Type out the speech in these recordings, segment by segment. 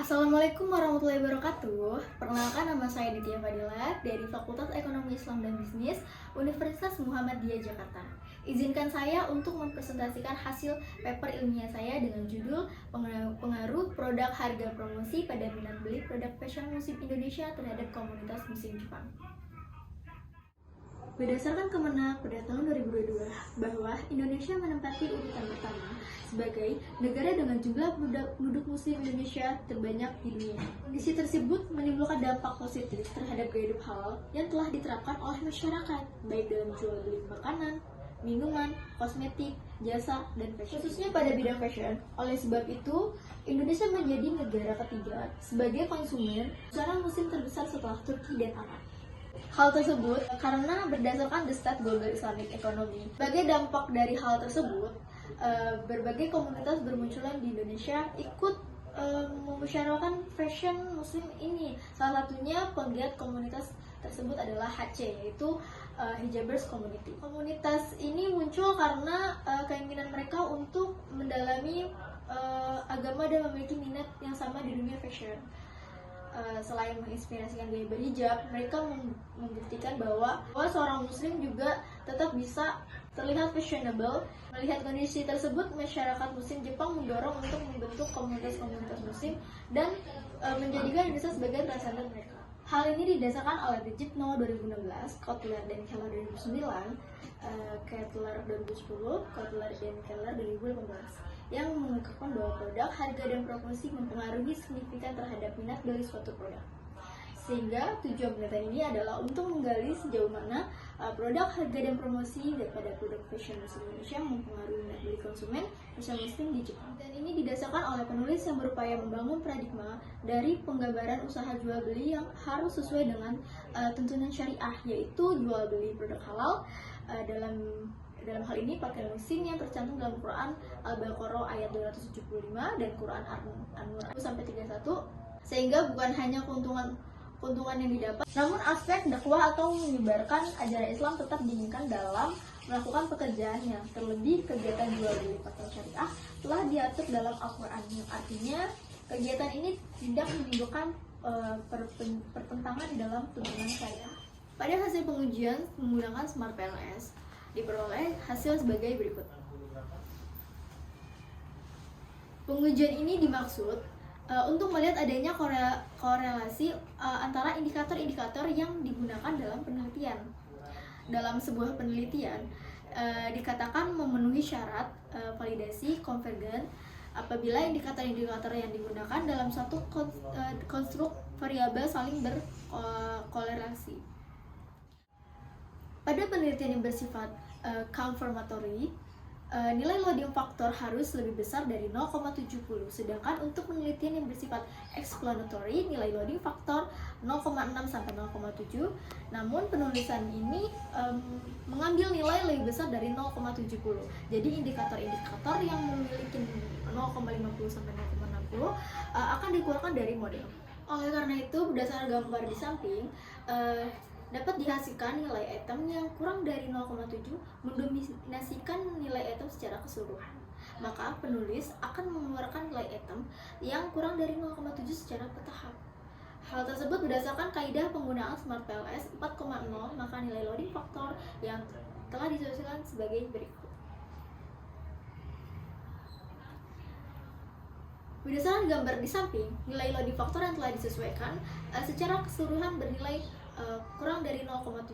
Assalamualaikum warahmatullahi wabarakatuh. Perkenalkan, nama saya Ditya Fadila dari Fakultas Ekonomi Islam dan Bisnis Universitas Muhammadiyah Jakarta. Izinkan saya untuk mempresentasikan hasil paper ilmiah saya dengan judul Pengaruh Produk Harga Promosi pada Minat Beli Produk Fashion Musim Indonesia terhadap Komunitas Musim Jepang. Berdasarkan Kemenak pada tahun 2022 bahwa Indonesia menempati urutan pertama sebagai negara dengan jumlah penduduk muslim Indonesia terbanyak di dunia. Kondisi tersebut menimbulkan dampak positif terhadap gaya hidup halal yang telah diterapkan oleh masyarakat, baik dalam jual beli makanan, minuman, kosmetik, jasa, dan fashion. Khususnya pada bidang fashion. Oleh sebab itu, Indonesia menjadi negara ketiga sebagai konsumen busana muslim terbesar setelah Turki dan Arab. Hal tersebut karena berdasarkan The State Global Islamic Economy. Sebagai dampak dari hal tersebut, berbagai komunitas bermunculan di Indonesia ikut memusyawarahkan fashion muslim ini. Salah satunya penggiat komunitas tersebut adalah HC, yaitu Hijabers Community. Komunitas ini muncul karena keinginan mereka untuk mendalami agama dan memiliki minat yang sama di dunia fashion. Selain menginspirasikan gaya berhijab, mereka membuktikan bahwa seorang muslim juga tetap bisa terlihat fashionable. Melihat kondisi tersebut, masyarakat muslim Jepang mendorong untuk membentuk komunitas-komunitas muslim dan menjadikan Indonesia sebagai transenden mereka. Hal ini didasarkan oleh The Jipno 2016, Kotler dan Keller 2009, Kettler 2010, Kotler dan Keller 2018, yang mengungkapkan bahwa produk, harga, dan promosi mempengaruhi signifikan terhadap minat beli suatu produk. Sehingga tujuan penelitian ini adalah untuk menggali sejauh mana produk, harga, dan promosi daripada produk fashion muslim Indonesia mempengaruhi minat beli konsumen fashion muslim di Jepang. Dan ini didasarkan oleh penulis yang berupaya membangun paradigma dari penggambaran usaha jual beli yang harus sesuai dengan tuntunan syariah, yaitu jual beli produk halal dalam hal ini pakaian muslim yang tercantum dalam Quran Al-Baqarah ayat 275 dan Quran An-Nur 1-31, sehingga bukan hanya keuntungan yang didapat, namun aspek dakwah atau menyebarkan ajaran Islam tetap diinginkan dalam melakukan pekerjaannya. Terlebih kegiatan jual beli pakaian syariah telah diatur dalam Al-Quran, yang artinya kegiatan ini tidak menimbulkan pertentangan di dalam tuntunan syariah. Pada hasil pengujian menggunakan Smart PLS, diperoleh hasil sebagai berikut. Pengujian ini dimaksud untuk melihat adanya korelasi antara indikator-indikator yang digunakan dalam penelitian. Dalam sebuah penelitian dikatakan memenuhi syarat validasi konvergen apabila indikator-indikator yang digunakan dalam satu konstruk variabel saling berkorelasi. Pada penelitian yang bersifat confirmatory, nilai loading faktor harus lebih besar dari 0,70, sedangkan untuk penelitian yang bersifat explanatory, nilai loading faktor 0,6 sampai 0,7. Namun penulisan ini mengambil nilai lebih besar dari 0,70. Jadi indikator-indikator yang memiliki 0,50 sampai 0,60 akan dikeluarkan dari model. Oleh karena itu, berdasarkan gambar di samping, dapat dihasilkan nilai item yang kurang dari 0,7 mendominasikan nilai item secara keseluruhan. Maka penulis akan mengeluarkan nilai item yang kurang dari 0,7 secara bertahap. Hal tersebut berdasarkan kaidah penggunaan Smart PLS 4,0, maka nilai loading faktor yang telah disesuaikan sebagai berikut. Berdasarkan gambar di samping, nilai loading faktor yang telah disesuaikan secara keseluruhan bernilai kurang dari 0,7,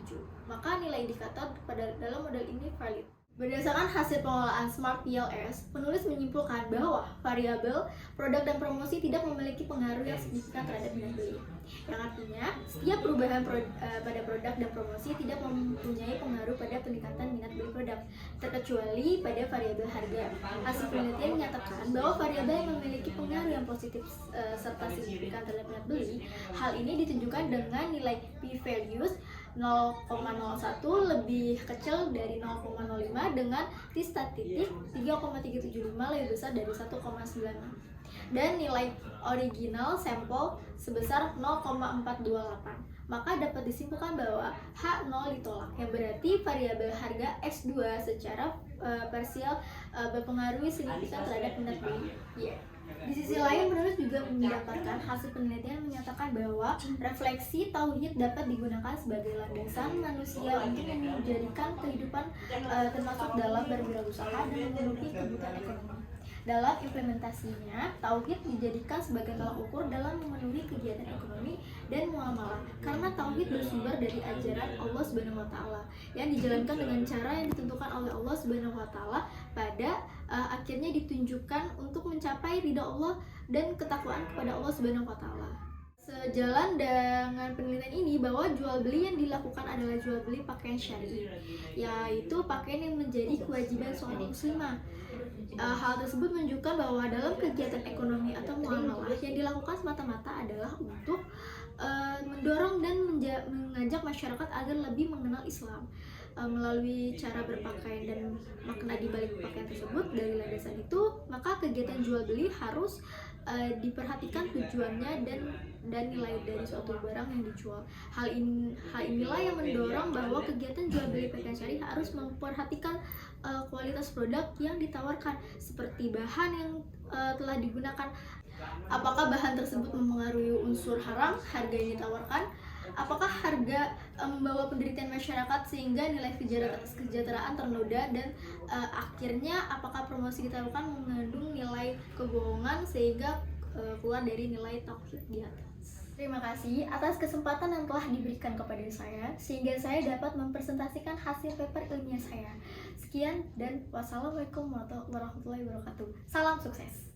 maka nilai indikator pada dalam model ini valid. Berdasarkan hasil pengelolaan Smart PLS, penulis menyimpulkan bahwa variabel produk dan promosi tidak memiliki pengaruh yang signifikan terhadap minat beli. Yang artinya, setiap perubahan pada produk dan promosi tidak mempunyai pengaruh pada peningkatan minat beli produk, terkecuali pada variabel harga. Hasil penelitian menyatakan bahwa variabel yang memiliki pengaruh yang positif serta signifikan terhadap minat beli. Hal ini ditunjukkan dengan nilai p-values 0,01 lebih kecil dari 0,05 dengan t-statistik 3,375 lebih besar dari 1,96 dan nilai original sampel sebesar 0,428. Maka dapat disimpulkan bahwa H0 ditolak, yang berarti variabel harga X2 secara parsial berpengaruh signifikan terhadap minat beli. Di sisi lain, penulis juga mendapatkan hasil penelitian menyatakan bahwa refleksi tauhid dapat digunakan sebagai landasan manusia untuk menjadikan kehidupan termasuk dalam berwirausaha dan memenuhi kebutuhan ekonomi. Dalam implementasinya, tauhid dijadikan sebagai tolak ukur dalam memenuhi kegiatan ekonomi dan muamalah, karena tauhid bersumber dari ajaran Allah Subhanahu wa taala yang dijalankan dengan cara yang ditentukan oleh Allah Subhanahu wa taala, pada akhirnya ditunjukkan untuk mencapai ridha Allah dan ketakwaan kepada Allah Subhanahu wa taala. Sejalan dengan penelitian ini, bahwa jual beli yang dilakukan adalah jual beli pakaian syar'i, yaitu pakaian yang menjadi kewajiban seorang muslimah. Hal tersebut menunjukkan bahwa dalam kegiatan ekonomi atau muamalah yang dilakukan semata-mata adalah untuk mendorong dan mengajak masyarakat agar lebih mengenal Islam. Melalui cara berpakaian dan makna di balik pakaian tersebut, dari landasan itu, maka kegiatan jual beli harus diperhatikan tujuannya dan nilai dari suatu barang yang dijual. Hal inilah yang mendorong bahwa kegiatan jual beli pakaian syar'i harus memperhatikan kualitas produk yang ditawarkan, seperti bahan yang telah digunakan. Apakah bahan tersebut mempengaruhi unsur haram, harga yang ditawarkan? Apakah harga membawa penderitaan masyarakat sehingga nilai kesejahteraan ternoda, dan akhirnya apakah promosi ditawarkan mengandung nilai kebohongan sehingga keluar dari nilai tauhid di atas. Terima kasih atas kesempatan yang telah diberikan kepada saya sehingga saya dapat mempresentasikan hasil paper ilmiah saya. Sekian dan wassalamualaikum warahmatullahi wabarakatuh. Salam sukses.